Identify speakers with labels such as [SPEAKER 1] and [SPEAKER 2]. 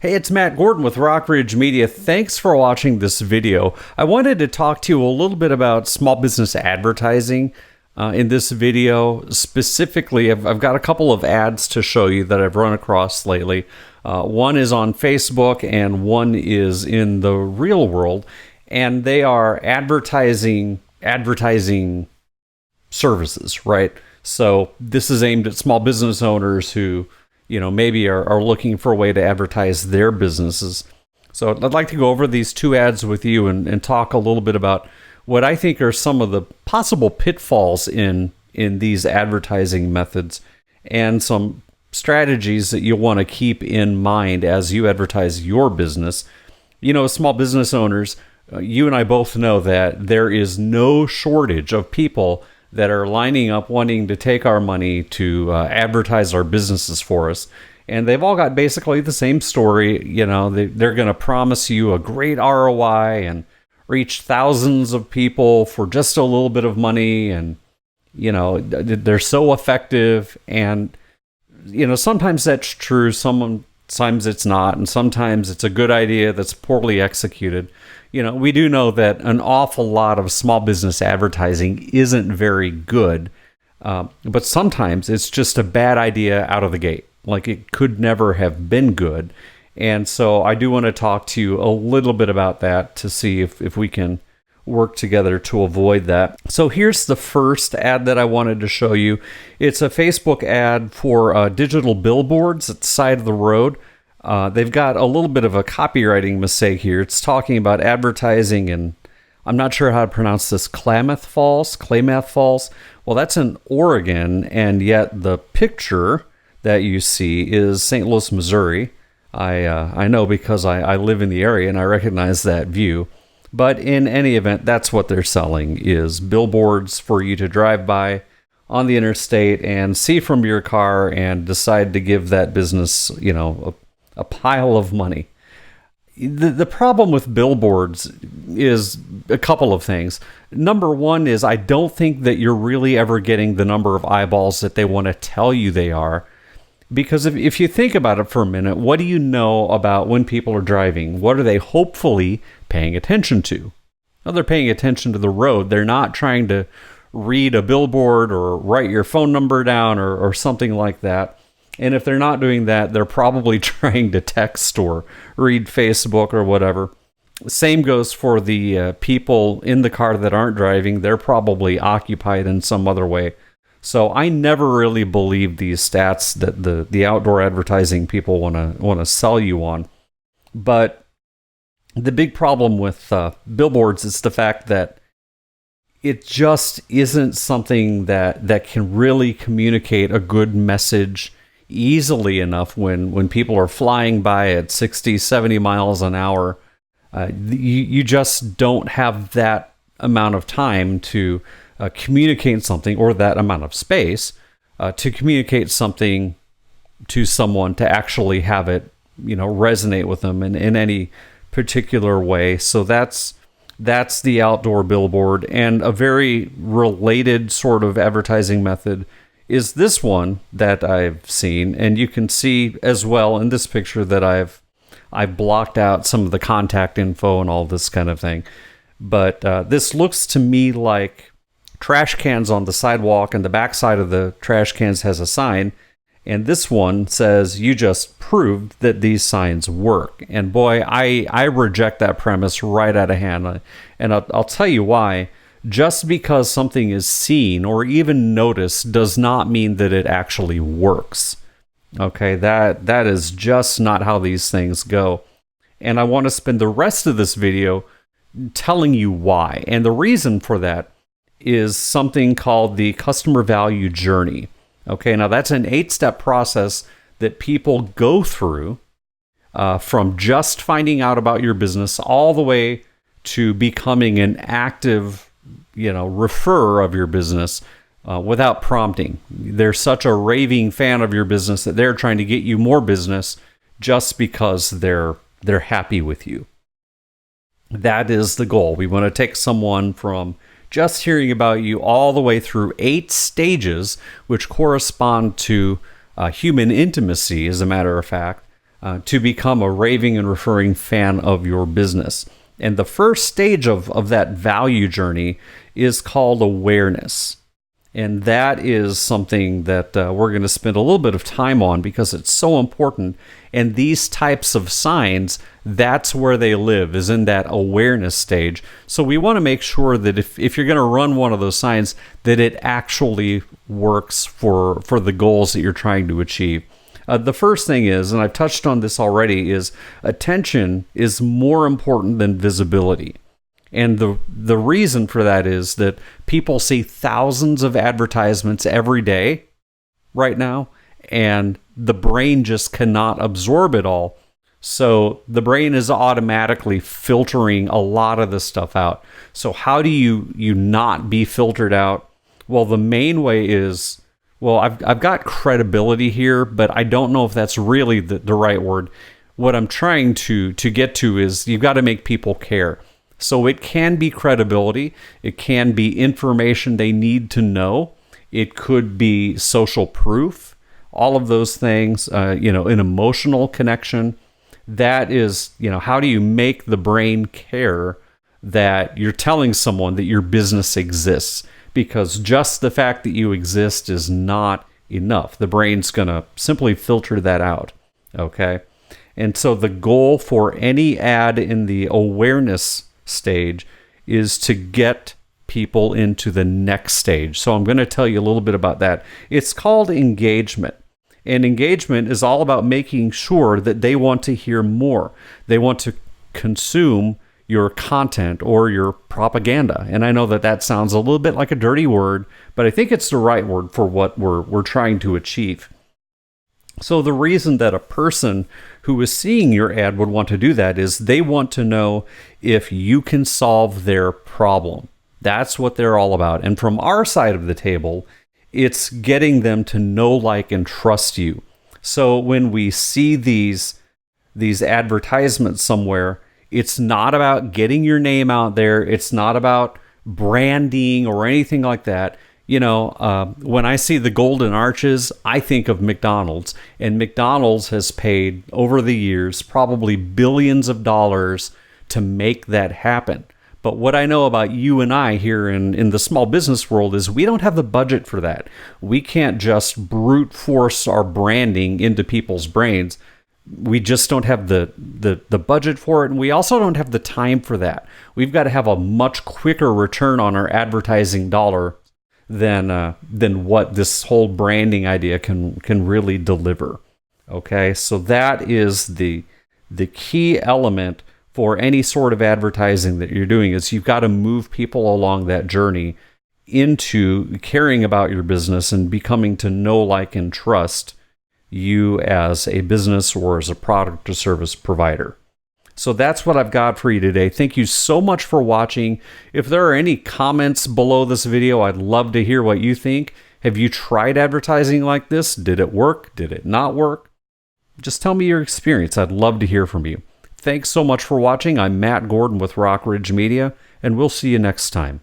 [SPEAKER 1] Hey, it's Matt Gordon with Rockridge Media. Thanks for watching this video. I wanted to talk to you a little bit about small business advertising in this video. Specifically, I've got a couple of ads to show you that I've run across lately. One is on Facebook and one is in the real world, and they are advertising services, right? So this is aimed at small business owners who maybe are looking for a way to advertise their businesses. So I'd like to go over these two ads with you and talk a little bit about what I think are some of the possible pitfalls in these advertising methods and some strategies that you'll want to keep in mind as you advertise your business. Small business owners, you and I both know that there is no shortage of people that are lining up wanting to take our money to advertise our businesses for us. And they've all got basically the same story. They're going to promise you a great ROI and reach thousands of people for just a little bit of money. And, they're so effective. And, sometimes that's true. Sometimes it's not. And sometimes it's a good idea that's poorly executed. We do know that an awful lot of small business advertising isn't very good, but sometimes it's just a bad idea out of the gate. Like it could never have been good. And so I do want to talk to you a little bit about that to see if we can work together to avoid that. So here's the first ad that I wanted to show you. It's a Facebook ad for digital billboards at the side of the road. They've got a little bit of a copywriting mistake here. It's talking about advertising, and I'm not sure how to pronounce this, Klamath Falls. Well, that's in Oregon, and yet the picture that you see is St. Louis, Missouri. I know because I live in the area and I recognize that view. But in any event, that's what they're selling, is billboards for you to drive by on the interstate and see from your car and decide to give that business, a pile of money. The problem with billboards is a couple of things. Number one is I don't think that you're really ever getting the number of eyeballs that they want to tell you they are. Because if you think about it for a minute, what do you know about when people are driving? What are they hopefully paying attention to? Well, they're paying attention to the road. They're not trying to read a billboard or write your phone number down or something like that. And if they're not doing that, they're probably trying to text or read Facebook or whatever. Same goes for the people in the car that aren't driving. They're probably occupied in some other way. So I never really believe these stats that the outdoor advertising people want to sell you on. But the big problem with billboards is the fact that it just isn't something that can really communicate a good message easily enough when people are flying by at 60, 70 miles an hour. You just don't have that amount of time to communicate something, or that amount of space to communicate something to someone to actually have it, resonate with them in any particular way. So that's the outdoor billboard. And a very related sort of advertising method is this one that I've seen, and you can see as well in this picture that I've blocked out some of the contact info and all this kind of thing. But this looks to me like trash cans on the sidewalk, and the backside of the trash cans has a sign, and this one says, "You just proved that these signs work." And boy, I reject that premise right out of hand, and I'll tell you why. Just because something is seen or even noticed does not mean that it actually works. Okay, that is just not how these things go. And I want to spend the rest of this video telling you why. And the reason for that is something called the customer value journey. Okay, now that's an 8-step process that people go through from just finding out about your business all the way to becoming an active, referrer of your business without prompting. They're such a raving fan of your business that they're trying to get you more business just because they're happy with you. That is the goal. We want to take someone from just hearing about you all the way through 8 stages, which correspond to human intimacy, as a matter of fact, to become a raving and referring fan of your business. And the first stage of that value journey is called awareness. And that is something that we're going to spend a little bit of time on because it's so important. And these types of signs, that's where they live, is in that awareness stage. So we want to make sure that if you're going to run one of those signs, that it actually works for the goals that you're trying to achieve. The first thing is, and I've touched on this already, is attention is more important than visibility. And the reason for that is that people see thousands of advertisements every day right now, and the brain just cannot absorb it all. So the brain is automatically filtering a lot of this stuff out. So how do you not be filtered out? Well, the main way is, well, I've got credibility here, but I don't know if that's really the right word. What I'm trying to get to is you've got to make people care. So it can be credibility. It can be information they need to know. It could be social proof. All of those things, an emotional connection. That is, how do you make the brain care that you're telling someone that your business exists? Because just the fact that you exist is not enough. The brain's going to simply filter that out. Okay? And so the goal for any ad in the awareness stage is to get people into the next stage. So I'm going to tell you a little bit about that. It's called engagement. And engagement is all about making sure that they want to hear more. They want to consume your content or your propaganda. And I know that sounds a little bit like a dirty word, but I think it's the right word for what we're trying to achieve. So the reason that a person who is seeing your ad would want to do that is they want to know if you can solve their problem. That's what they're all about. And from our side of the table, it's getting them to know, like, and trust you. So when we see these advertisements somewhere, it's not about getting your name out there. It's not about branding or anything like that. When I see the golden arches, I think of McDonald's. And McDonald's has paid, over the years, probably billions of dollars to make that happen. But what I know about you and I here in the small business world is we don't have the budget for that. We can't just brute force our branding into people's brains. We just don't have the budget for it, and we also don't have the time for that. We've got to have a much quicker return on our advertising dollar than what this whole branding idea can really deliver. Okay, so that is the key element for any sort of advertising that you're doing, is you've got to move people along that journey into caring about your business and becoming to know, like, and trust you as a business or as a product or service provider. So that's what I've got for you today. Thank you so much for watching. If there are any comments below this video, I'd love to hear what you think. Have you tried advertising like this? Did it work? Did it not work? Just tell me your experience. I'd love to hear from you. Thanks so much for watching. I'm Matt Gordon with Rock Ridge Media, and we'll see you next time.